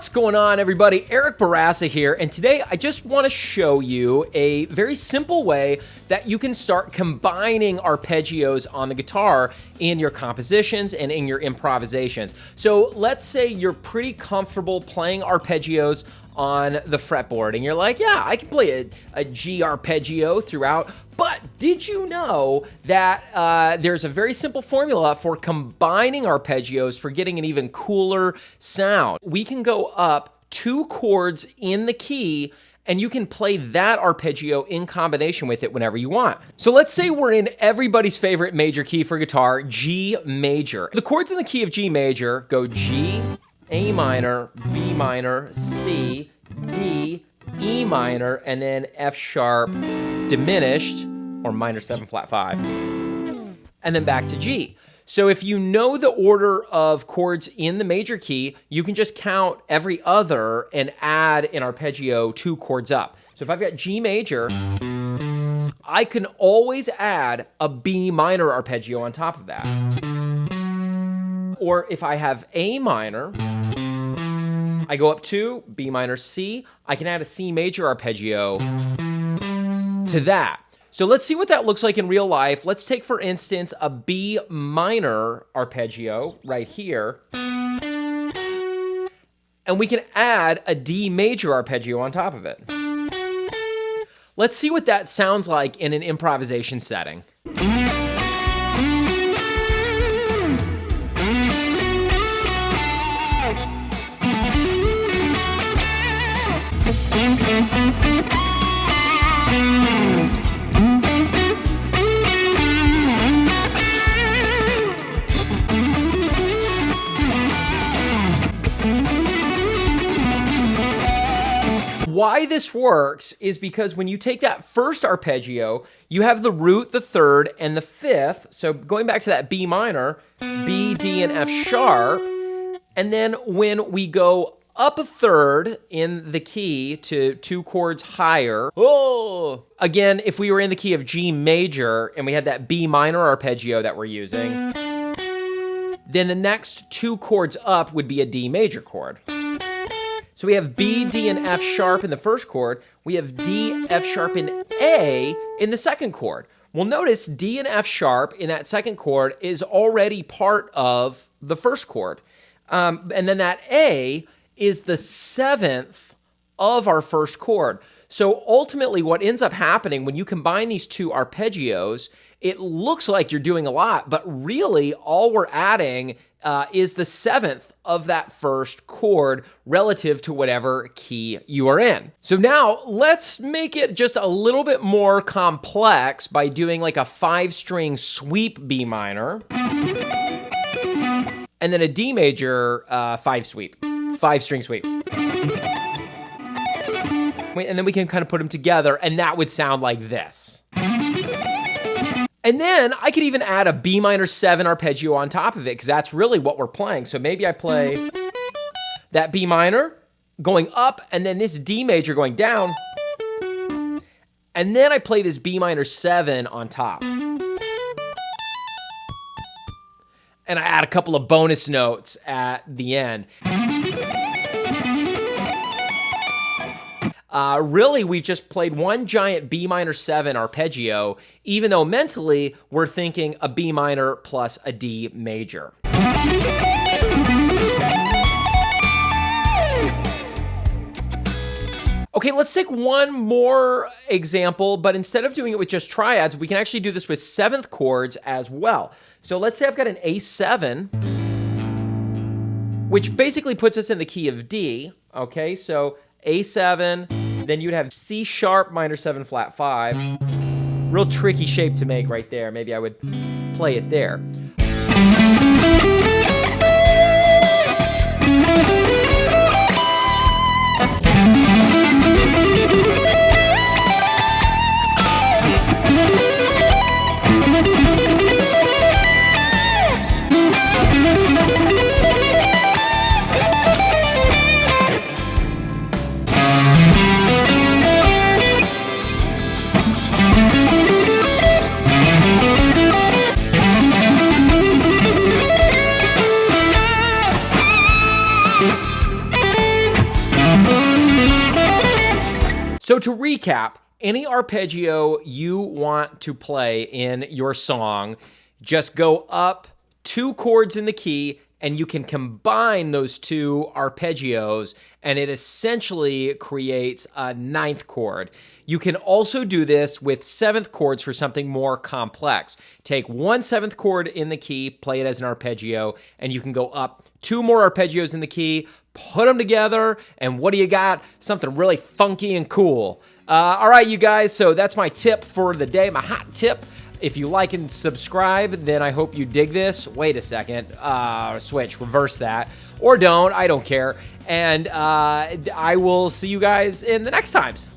What's going on, everybody? Eric Bourassa here, and today I just want to show you a very simple way that you can start combining arpeggios on the guitar in your compositions and in your improvisations. So let's say you're pretty comfortable playing arpeggios on the fretboard, and you're like, yeah, I can play a G arpeggio throughout. But did you know that there's a very simple formula for combining arpeggios for getting an even cooler sound? We can go up 2 chords in the key, and you can play that arpeggio in combination with it whenever you want. So let's say we're in everybody's favorite major key for guitar, G major. The chords in the key of G major go G, A minor, B minor, C, D, E minor, and then F sharp diminished, or minor 7 flat 5, and then back to G. So if you know the order of chords in the major key, you can just count every other and add an arpeggio 2 chords up. So if I've got G major, I can always add a B minor arpeggio on top of that. Or if I have A minor, I go up 2, B minor, C, I can add a C major arpeggio to that. So let's see what that looks like in real life. Let's take, for instance, a B minor arpeggio right here, and we can add a D major arpeggio on top of it. Let's see what that sounds like in an improvisation setting. Why this works is because when you take that first arpeggio, you have the root, the third, and the fifth. So going back to that B minor, B, D, and F sharp. And then when we go up a third in the key to 2 chords higher, again, if we were in the key of G major and we had that B minor arpeggio that we're using, then the next 2 chords up would be a D major chord. So we have B, D, and F sharp in the first chord. We have D, F sharp, and A in the second chord. Well, notice D and F sharp in that second chord is already part of the first chord. And then that A is the 7th of our first chord. So ultimately what ends up happening when you combine these 2 arpeggios, it looks like you're doing a lot, but really all we're adding is the 7th of that first chord relative to whatever key you are in. So now let's make it just a little bit more complex by doing like a 5-string sweep B minor, and then a D major 5-string sweep. And then we can kind of put them together, and that would sound like this. And then I could even add a B minor 7 arpeggio on top of it, because that's really what we're playing. So maybe I play that B minor going up, and then this D major going down. And then I play this B minor 7 on top. And I add a couple of bonus notes at the end. Really, we've just played one giant B minor 7 arpeggio, even though mentally we're thinking a B minor plus a D major. Okay, let's take one more example, but instead of doing it with just triads, we can actually do this with 7th chords as well. So let's say I've got an A7, which basically puts us in the key of D. Okay, so A7, then you'd have C sharp minor 7 flat 5. Real tricky shape to make right there. Maybe I would play it there. So to recap, any arpeggio you want to play in your song, just go up 2 chords in the key, and you can combine those 2 arpeggios, and it essentially creates a 9th chord. You can also do this with 7th chords for something more complex. Take 1 7th chord in the key, play it as an arpeggio, and you can go up 2 more arpeggios in the key, put them together, and what do you got? Something really funky and cool. All right, you guys, so that's my tip for the day, my hot tip. If you like and subscribe, then I hope you dig this. Wait a second. Reverse that. Or don't. I don't care. And I will see you guys in the next times.